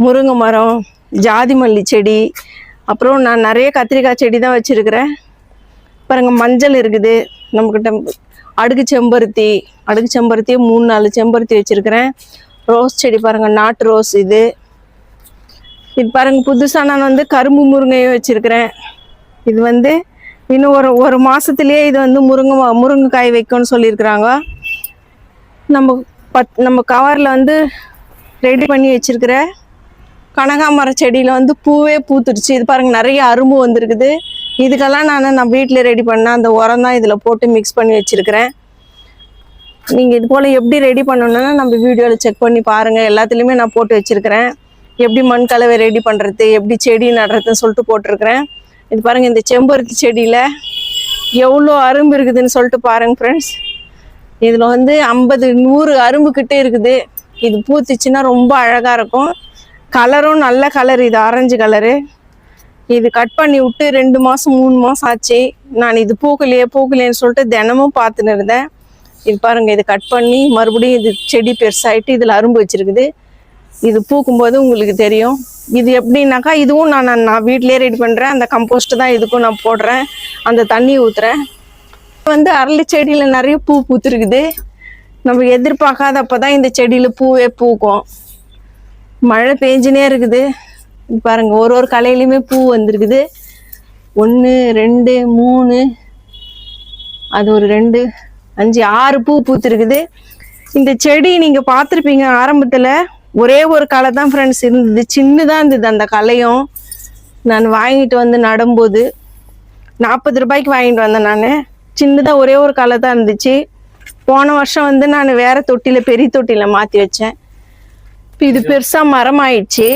முருங்கை மரம், ஜாதி மல்லி செடி, அப்புறம் நான் நிறைய கத்திரிக்காய் செடி தான் வச்சுருக்கிறேன். பாருங்க, மஞ்சள் இருக்குது நம்மக்கிட்ட. அடுக்கு செம்பருத்தியே 3-4 செம்பருத்தி வச்சுருக்கிறேன். ரோஸ் செடி பாருங்கள், நாட்டு ரோஸ். இது பாருங்கள், புதுசாக நான் வந்து கரும்பு முருங்கையும் வச்சுருக்கிறேன். இது வந்து இன்னும் ஒரு மாதத்துலேயே இது வந்து முருங்கைக்காய் வைக்கணும்னு சொல்லியிருக்கிறாங்க. நம்ம கவரில் வந்து ரெடி பண்ணி வச்சுருக்கிற கனகாமர செடியில் வந்து பூவே பூத்துடுச்சு. இது பாருங்கள், நிறைய அரும்பு வந்திருக்குது. இதுக்கெல்லாம் நான் வீட்டில் ரெடி பண்ணேன். அந்த உரம் தான் இதில் போட்டு மிக்ஸ் பண்ணி வச்சுருக்கிறேன். நீங்கள் இது போல் எப்படி ரெடி பண்ணணுன்னா நம்ம வீடியோவில் செக் பண்ணி பாருங்கள். எல்லாத்துலேயுமே நான் போட்டு வச்சுருக்கிறேன். எப்படி மண் கலவை ரெடி பண்ணுறது, எப்படி செடி நடுறதுன்னு சொல்லிட்டு போட்டிருக்கிறேன். இது பாருங்கள், இந்த செம்பருத்தி செடியில் எவ்வளோ அரும்பு இருக்குதுன்னு சொல்லிட்டு பாருங்கள் ஃப்ரெண்ட்ஸ். இதில் வந்து 50-100 அரும்பு கிட்டே இருக்குது. இது பூத்துச்சுன்னா ரொம்ப அழகாக இருக்கும். கலரும் நல்ல கலர், இது ஆரஞ்சு கலரு. இது கட் பண்ணி விட்டு 2 மாதம் 3 மாதம் ஆச்சு. நான் இது பூக்கலையேன்னு சொல்லிட்டு தினமும் பார்த்துன்னு இருந்தேன். இது பாருங்கள், இது கட் பண்ணி மறுபடியும் இது செடி பெருசாகிட்டு இதில் அரும்பு வச்சுருக்குது. இது பூக்கும்போது உங்களுக்கு தெரியும். இது எப்படின்னாக்கா, இதுவும் நான் வீட்டிலே ரெடி பண்ணுறேன். அந்த கம்போஸ்ட்டு தான் இதுக்கும் நான் போடுறேன். அந்த தண்ணி ஊற்றுறேன். வந்து அரளி செடியில் நிறைய பூ பூத்துருக்குது. நம்ம எதிர்பார்க்காதப்போ தான் இந்த செடியில் பூவே பூக்கும். மழை பெஞ்சினே இருக்குது. பாருங்கள், ஒரு கலையிலையுமே பூ வந்திருக்குது. 1 2 3, அது ஒரு 2 5 6 பூ பூத்துருக்குது. இந்த செடி நீங்கள் பார்த்துருப்பீங்க. ஆரம்பத்தில் ஒரே ஒரு களை தான் ஃப்ரெண்ட்ஸ் இருந்தது. சின்னதாக இருந்தது அந்த கலையும். நான் வாங்கிட்டு வந்து நடும்போது 40 ரூபாய்க்கு வாங்கிட்டு வந்தேன். நான் சின்னதாக ஒரே ஒரு களை தான் இருந்துச்சு. போன வருஷம் வந்து நான் வேறு தொட்டியில், பெரிய தொட்டியில் மாற்றி வச்சேன். இப்போ இது பெருசாக மரம் ஆயிடுச்சு.